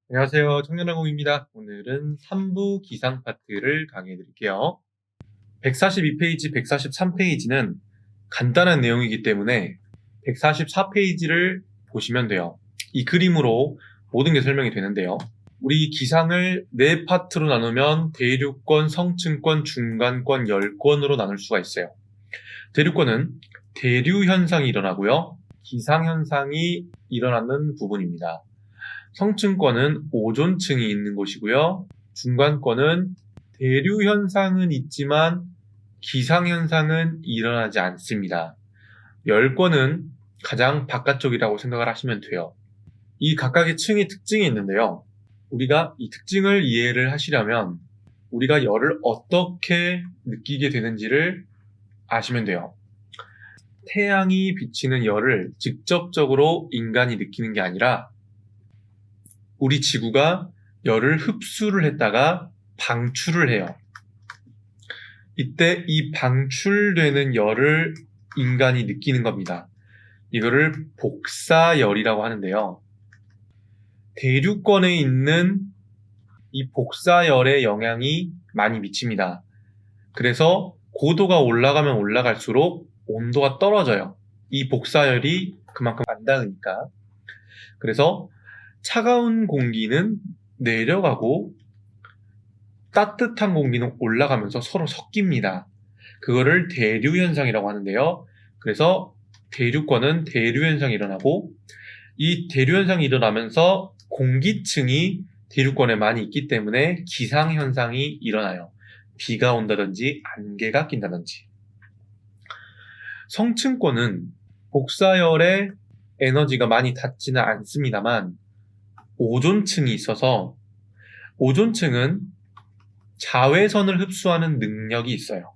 안녕하세요. 청년항공입니다. 오늘은 3부 기상 파트를 강의해 드릴게요. 142페이지, 143페이지는 간단한 내용이기 때문에 144페이지를 보시면 돼요. 이 그림으로 모든 게 설명이 되는데요. 우리 기상을 4파트로 나누면 대륙권, 성층권, 중간권, 열권으로 나눌 수가 있어요. 대륙권은 대류현상이 일어나고요. 기상현상이 일어나는 부분입니다. 성층권은 오존층이 있는 곳이고요. 중간권은 대류현상은 있지만 기상현상은 일어나지 않습니다. 열권은 가장 바깥쪽이라고 생각을 하시면 돼요. 이 각각의 층의 특징이 있는데요. 우리가 이 특징을 이해를 하시려면 우리가 열을 어떻게 느끼게 되는지를 아시면 돼요. 태양이 비치는 열을 직접적으로 인간이 느끼는 게 아니라 우리 지구가 열을 흡수를 했다가 방출을 해요. 이때 이 방출되는 열을 인간이 느끼는 겁니다. 이거를 복사열이라고 하는데요. 대륙권에 있는 이 복사열의 영향이 많이 미칩니다. 그래서 고도가 올라가면 올라갈수록 온도가 떨어져요. 이 복사열이 그만큼 안 닿으니까. 그래서 차가운 공기는 내려가고 따뜻한 공기는 올라가면서 서로 섞입니다. 그거를 대류현상이라고 하는데요. 그래서 대륙권은 대류현상이 일어나고 이 대류현상이 일어나면서 공기층이 대륙권에 많이 있기 때문에 기상현상이 일어나요. 비가 온다든지 안개가 낀다든지. 성층권은 복사열의 에너지가 많이 닿지는 않습니다만 오존층이 있어서 오존층은 자외선을 흡수하는 능력이 있어요.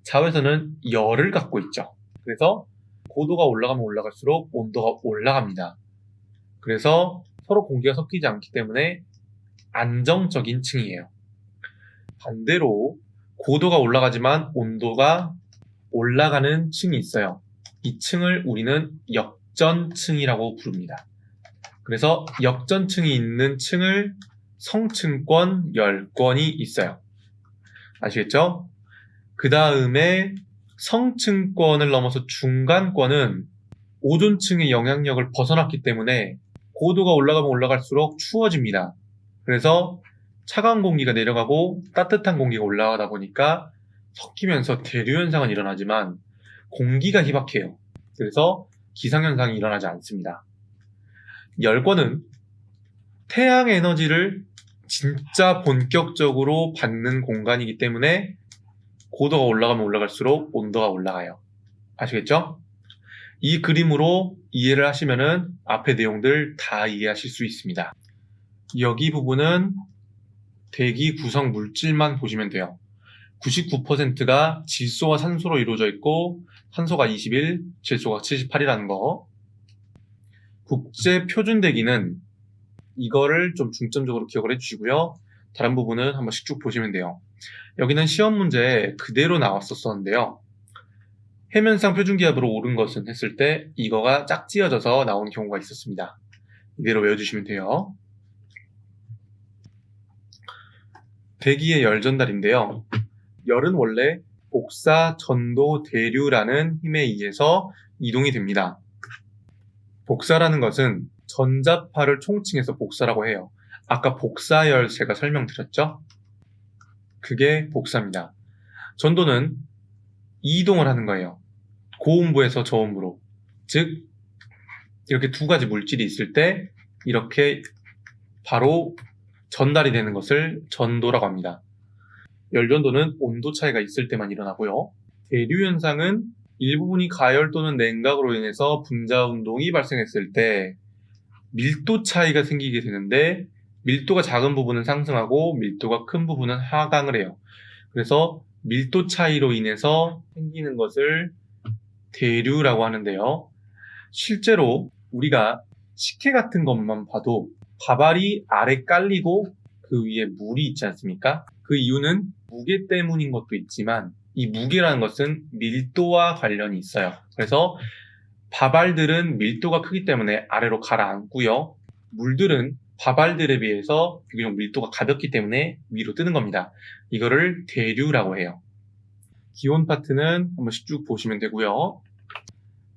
자외선은 열을 갖고 있죠. 그래서 고도가 올라가면 올라갈수록 온도가 올라갑니다. 그래서 서로 공기가 섞이지 않기 때문에 안정적인 층이에요. 반대로 고도가 올라가지만 온도가 올라가는 층이 있어요. 이 층을 우리는 역전층이라고 부릅니다. 그래서 역전층이 있는 층을 성층권, 열권이 있어요. 아시겠죠? 그 다음에 성층권을 넘어서 중간권은 오존층의 영향력을 벗어났기 때문에 고도가 올라가면 올라갈수록 추워집니다. 그래서 차가운 공기가 내려가고 따뜻한 공기가 올라가다 보니까 섞이면서 대류현상은 일어나지만 공기가 희박해요. 그래서 기상현상이 일어나지 않습니다. 열권은 태양 에너지를 진짜 본격적으로 받는 공간이기 때문에 고도가 올라가면 올라갈수록 온도가 올라가요. 아시겠죠? 이 그림으로 이해를 하시면은 앞의 내용들 다 이해하실 수 있습니다. 여기 부분은 대기 구성 물질만 보시면 돼요. 99%가 질소와 산소로 이루어져 있고 산소가 21, 질소가 78이라는 거. 국제 표준 대기는 이거를 좀 중점적으로 기억을 해주시고요. 다른 부분은 한 번씩 쭉 보시면 돼요. 여기는 시험 문제에 그대로 나왔었는데요. 해면상 표준기압으로 오른 것은 했을 때 이거가 짝지어져서 나오는 경우가 있었습니다. 이대로 외워주시면 돼요. 대기의 열 전달인데요. 열은 원래 복사, 전도, 대류라는 힘에 의해서 이동이 됩니다. 복사라는 것은 전자파를 총칭해서 복사라고 해요. 아까 복사열 제가 설명드렸죠? 그게 복사입니다. 전도는 이동을 하는 거예요. 고온부에서 저온부로. 즉 이렇게 두 가지 물질이 있을 때 이렇게 바로 전달이 되는 것을 전도라고 합니다. 열전도는 온도 차이가 있을 때만 일어나고요. 대류현상은 일부분이 가열 또는 냉각으로 인해서 분자 운동이 발생했을 때 밀도 차이가 생기게 되는데 밀도가 작은 부분은 상승하고 밀도가 큰 부분은 하강을 해요. 그래서 밀도 차이로 인해서 생기는 것을 대류라고 하는데요. 실제로 우리가 식혜 같은 것만 봐도 밥알이 아래 깔리고 그 위에 물이 있지 않습니까? 그 이유는 무게 때문인 것도 있지만 이 무게라는 것은 밀도와 관련이 있어요. 그래서 밥알들은 밀도가 크기 때문에 아래로 가라앉고요. 물들은 바발들에 비해서 비교적 밀도가 가볍기 때문에 위로 뜨는 겁니다. 이거를 대류라고 해요. 기온 파트는 한 번씩 쭉 보시면 되고요.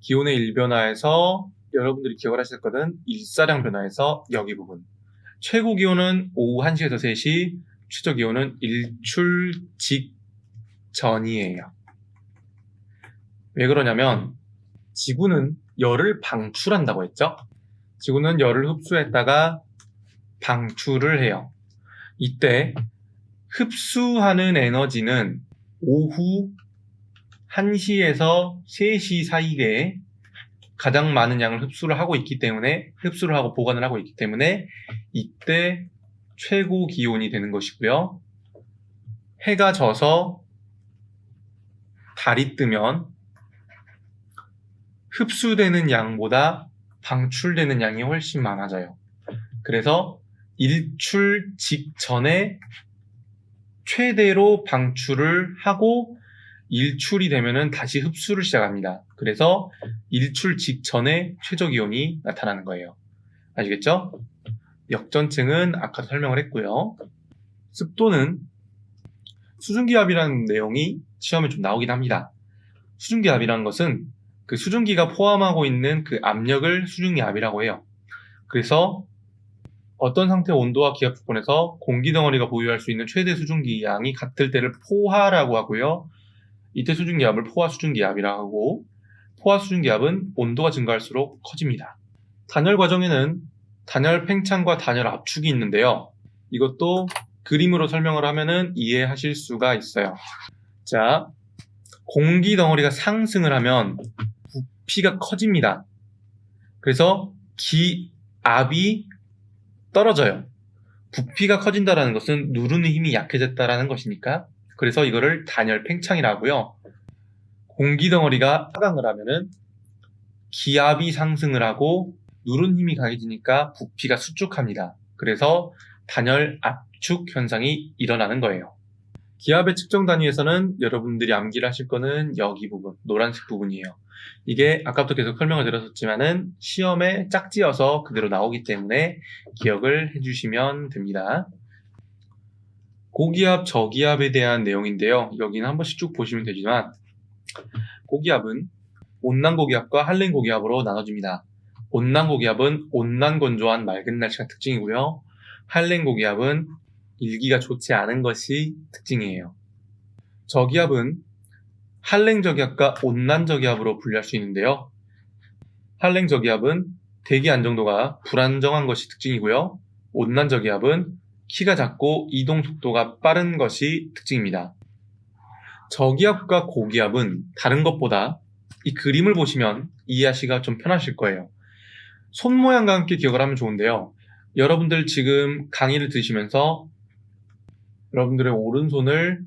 기온의 일변화에서 여러분들이 기억을 하실 거는 일사량 변화에서 여기 부분. 최고 기온은 오후 1시에서 3시, 최저 기온은 일출 직전이에요. 왜 그러냐면 지구는 열을 방출한다고 했죠? 지구는 열을 흡수했다가 방출을 해요. 이때 흡수하는 에너지는 오후 1시에서 3시 사이에 가장 많은 양을 흡수를 하고 있기 때문에 흡수를 하고 보관을 하고 있기 때문에 이때 최고 기온이 되는 것이고요. 해가 져서 달이 뜨면 흡수되는 양보다 방출되는 양이 훨씬 많아져요. 그래서 일출 직전에 최대로 방출을 하고 일출이 되면은 다시 흡수를 시작합니다. 그래서 일출 직전에 최저 기온이 나타나는 거예요. 아시겠죠? 역전층은 아까도 설명을 했고요. 습도는 수증기압이라는 내용이 시험에 좀 나오긴 합니다. 수증기압이라는 것은 그 수증기가 포함하고 있는 그 압력을 수증기압이라고 해요. 그래서 어떤 상태의 온도와 기압 조건에서 공기덩어리가 보유할 수 있는 최대 수증기 양이 같을 때를 포화라고 하고요. 이때 수증기압을 포화 수증기압이라고 하고 포화 수증기압은 온도가 증가할수록 커집니다. 단열 과정에는 단열 팽창과 단열 압축이 있는데요. 이것도 그림으로 설명을 하면은 이해하실 수가 있어요. 자, 공기덩어리가 상승을 하면 부피가 커집니다. 그래서 기압이 떨어져요. 부피가 커진다는 것은 누르는 힘이 약해졌다는 것이니까 그래서 이거를 단열 팽창이라고 하고요. 공기덩어리가 하강을 하면은 기압이 상승을 하고 누르는 힘이 강해지니까 부피가 수축합니다. 그래서 단열 압축 현상이 일어나는 거예요. 기압의 측정 단위에서는 여러분들이 암기를 하실 거는 여기 부분, 노란색 부분이에요. 이게 아까부터 계속 설명을 드렸었지만은 시험에 짝지어서 그대로 나오기 때문에 기억을 해주시면 됩니다. 고기압, 저기압에 대한 내용인데요. 여기는 한 번씩 쭉 보시면 되지만 고기압은 온난고기압과 한랭고기압으로 나눠집니다. 온난고기압은 온난건조한 맑은 날씨가 특징이고요. 한랭고기압은 일기가 좋지 않은 것이 특징이에요. 저기압은 한랭저기압과 온난저기압으로 분류할 수 있는데요. 한랭저기압은 대기 안정도가 불안정한 것이 특징이고요. 온난저기압은 키가 작고 이동 속도가 빠른 것이 특징입니다. 저기압과 고기압은 다른 것보다 이 그림을 보시면 이해하시기가 좀 편하실 거예요. 손 모양과 함께 기억을 하면 좋은데요. 여러분들 지금 강의를 들으시면서 여러분들의 오른손을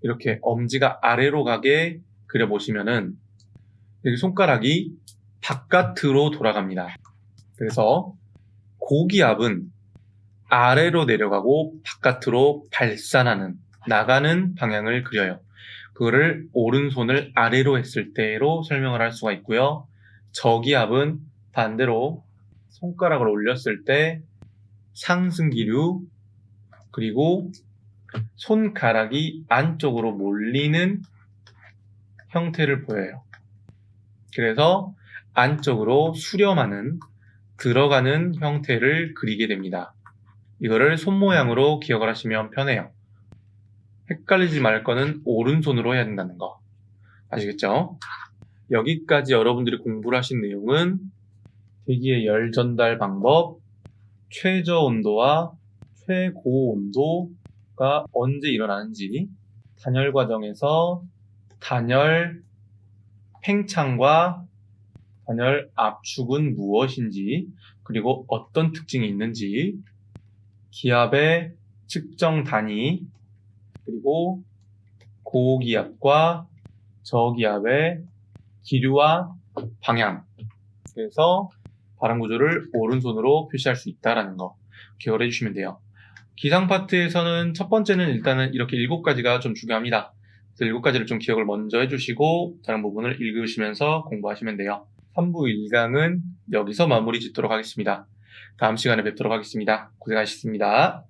이렇게 엄지가 아래로 가게 그려보시면은 여기 손가락이 바깥으로 돌아갑니다. 그래서 고기압은 아래로 내려가고 바깥으로 발산하는, 나가는 방향을 그려요. 그거를 오른손을 아래로 했을 때로 설명을 할 수가 있고요. 저기압은 반대로 손가락을 올렸을 때 상승기류, 그리고 손가락이 안쪽으로 몰리는 형태를 보여요. 그래서 안쪽으로 수렴하는, 들어가는 형태를 그리게 됩니다. 이거를 손 모양으로 기억을 하시면 편해요. 헷갈리지 말 거는 오른손으로 해야 된다는 거. 아시겠죠? 여기까지 여러분들이 공부를 하신 내용은 대기의 열 전달 방법, 최저 온도와 최고 온도가 언제 일어나는지, 단열 과정에서 단열 팽창과 단열 압축은 무엇인지, 그리고 어떤 특징이 있는지, 기압의 측정 단위, 그리고 고기압과 저기압의 기류와 방향, 그래서 발암 구조를 오른손으로 표시할 수 있다는 거 기억을 해주시면 돼요. 기상 파트에서는 첫 번째는 일단은 이렇게 7가지가 좀 중요합니다. 그래서 7가지를 좀 기억을 먼저 해주시고 다른 부분을 읽으시면서 공부하시면 돼요. 3부 1강은 여기서 마무리 짓도록 하겠습니다. 다음 시간에 뵙도록 하겠습니다. 고생하셨습니다.